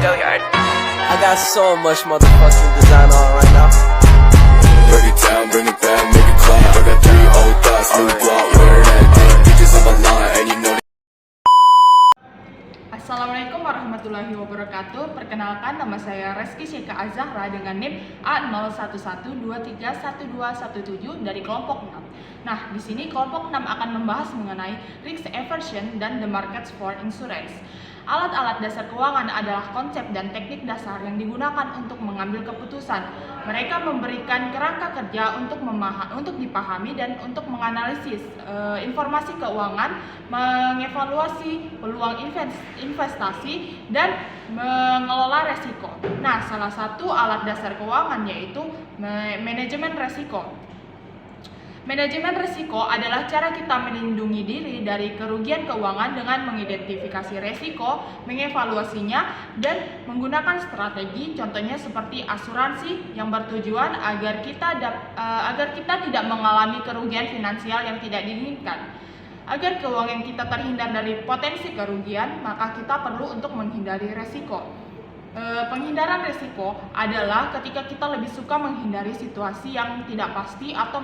I got so much motherfucking design on right now. Break it down, bring it back, make it clap. I got 3 old thoughts, new block, wear that thing. Bitches on my line, and you know. Assalamualaikum warahmatullahi wabarakatuh. Perkenalkan, nama saya Reski Syeka Azahra dengan NIM A0112312117 dari kelompok 6. Nah, di sini kelompok 6 akan membahas mengenai risk aversion dan the markets for insurance. Alat-alat dasar keuangan adalah konsep dan teknik dasar yang digunakan untuk mengambil keputusan. Mereka memberikan kerangka kerja untuk dipahami dan untuk menganalisis informasi keuangan, mengevaluasi peluang investasi, dan mengelola resiko. Nah, salah satu alat dasar keuangan yaitu manajemen resiko. Manajemen risiko adalah cara kita melindungi diri dari kerugian keuangan dengan mengidentifikasi risiko, mengevaluasinya, dan menggunakan strategi, contohnya seperti asuransi yang bertujuan agar kita tidak mengalami kerugian finansial yang tidak diinginkan. Agar keuangan kita terhindar dari potensi kerugian, maka kita perlu untuk menghindari risiko. Penghindaran risiko adalah ketika kita lebih suka menghindari situasi yang tidak pasti atau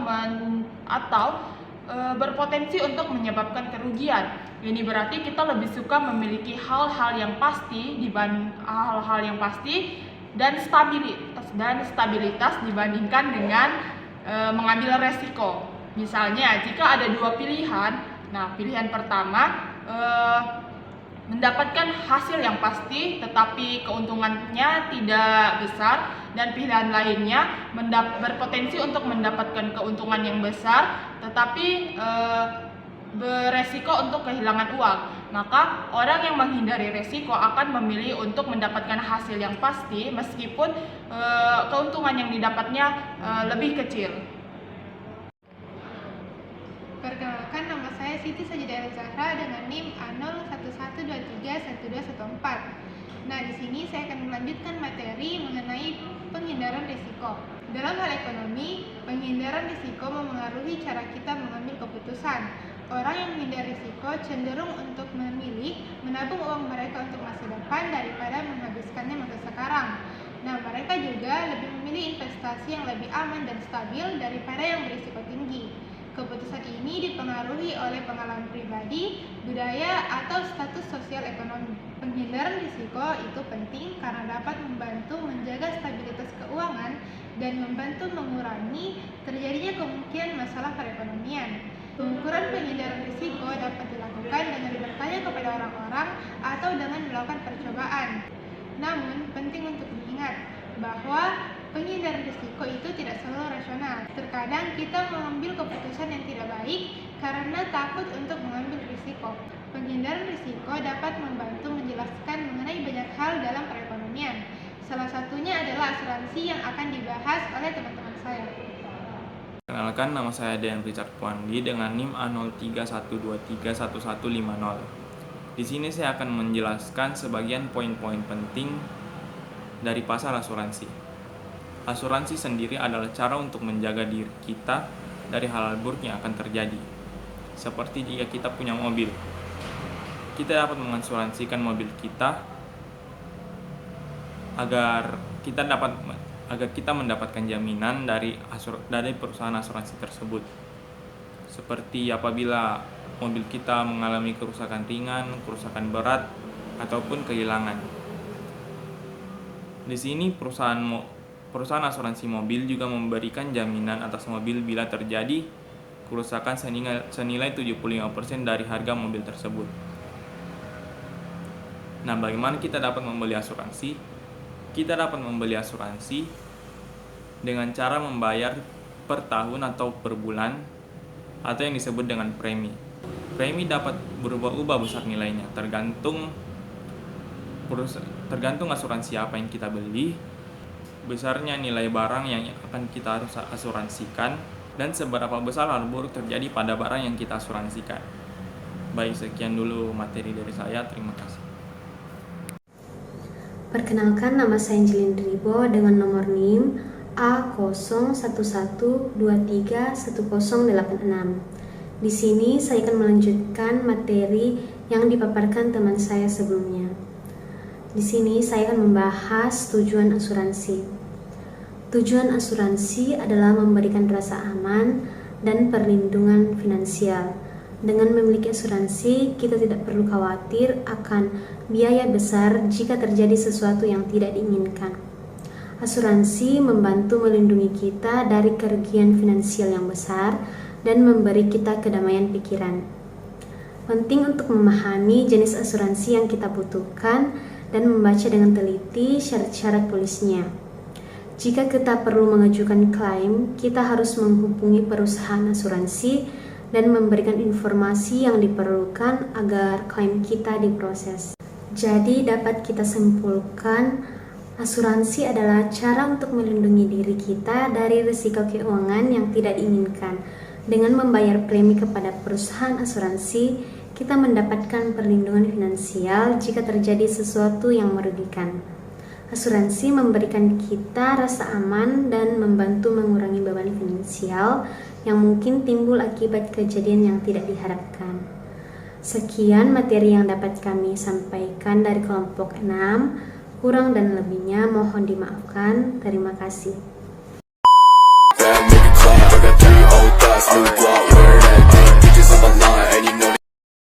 berpotensi untuk menyebabkan kerugian. Ini berarti kita lebih suka memiliki hal-hal yang pasti dan stabilitas dibandingkan dengan mengambil resiko. Misalnya, jika ada 2 pilihan, nah pilihan pertama mendapatkan hasil yang pasti tetapi keuntungannya tidak besar, dan pilihan lainnya berpotensi untuk mendapatkan keuntungan yang besar tetapi beresiko untuk kehilangan uang. Maka orang yang menghindari resiko akan memilih untuk mendapatkan hasil yang pasti meskipun keuntungan yang didapatnya lebih kecil. Perkenalkan, nama saya Siti Sajidah Zahra dengan NIM A0112312114. Nah, di sini saya akan melanjutkan materi mengenai penghindaran risiko. Dalam hal ekonomi, penghindaran risiko memengaruhi cara kita mengambil keputusan. Orang yang menghindari risiko cenderung untuk memilih menabung uang mereka untuk masa depan daripada menghabiskannya masa sekarang. Nah, mereka juga lebih memilih investasi yang lebih aman dan stabil daripada yang berisiko tinggi. Keputusan ini dipengaruhi oleh pengalaman pribadi, budaya, atau status sosial ekonomi. Penghindaran risiko itu penting karena dapat membantu menjaga stabilitas keuangan dan membantu mengurangi terjadinya kemungkinan masalah perekonomian. Pengukuran penghindaran risiko dapat dilakukan dengan bertanya kepada orang-orang atau dengan melakukan percobaan. Namun, penting untuk diingat bahwa penghindaran risiko itu tidak selalu rasional. Terkadang kita mengambil keputusan yang tidak baik karena takut untuk mengambil risiko. Penghindaran risiko dapat membantu menjelaskan mengenai banyak hal dalam perekonomian. Salah satunya adalah asuransi yang akan dibahas oleh teman-teman saya. Kenalkan, nama saya Dean Richard Puandi dengan NIM A0312311150. Di sini saya akan menjelaskan sebagian poin-poin penting dari pasar asuransi. Asuransi sendiri adalah cara untuk menjaga diri kita dari hal-hal buruk yang akan terjadi. Seperti jika kita punya mobil, kita dapat mengasuransikan mobil kita agar kita mendapatkan jaminan dari perusahaan asuransi tersebut. Seperti apabila mobil kita mengalami kerusakan ringan, kerusakan berat, ataupun kehilangan. Di sini perusahaan asuransi mobil juga memberikan jaminan atas mobil bila terjadi kerusakan senilai 75% dari harga mobil tersebut. Nah, bagaimana kita dapat membeli asuransi? Kita dapat membeli asuransi dengan cara membayar per tahun atau per bulan, atau yang disebut dengan premi. Premi dapat berubah-ubah besar nilainya, tergantung asuransi apa yang kita beli, besarnya nilai barang yang akan kita harus asuransikan, dan seberapa besar hal buruk terjadi pada barang yang kita asuransikan. Baik, sekian dulu materi dari saya. Terima kasih. Perkenalkan, nama saya Angelin Ribo dengan nomor NIM A0112310186. Di sini saya akan melanjutkan materi yang dipaparkan teman saya sebelumnya. Di sini saya akan membahas tujuan asuransi. Tujuan asuransi adalah memberikan rasa aman dan perlindungan finansial. Dengan memiliki asuransi, kita tidak perlu khawatir akan biaya besar jika terjadi sesuatu yang tidak diinginkan. Asuransi membantu melindungi kita dari kerugian finansial yang besar dan memberi kita kedamaian pikiran. Penting untuk memahami jenis asuransi yang kita butuhkan dan membaca dengan teliti syarat-syarat polisnya. Jika kita perlu mengajukan klaim, kita harus menghubungi perusahaan asuransi dan memberikan informasi yang diperlukan agar klaim kita diproses. Jadi dapat kita simpulkan, asuransi adalah cara untuk melindungi diri kita dari risiko keuangan yang tidak diinginkan. Dengan membayar premi kepada perusahaan asuransi, kita mendapatkan perlindungan finansial jika terjadi sesuatu yang merugikan. Asuransi memberikan kita rasa aman dan membantu mengurangi beban finansial yang mungkin timbul akibat kejadian yang tidak diharapkan. Sekian materi yang dapat kami sampaikan dari kelompok 6. Kurang dan lebihnya mohon dimaafkan. Terima kasih. Make it clap. I got 3 old thoughts, new guap.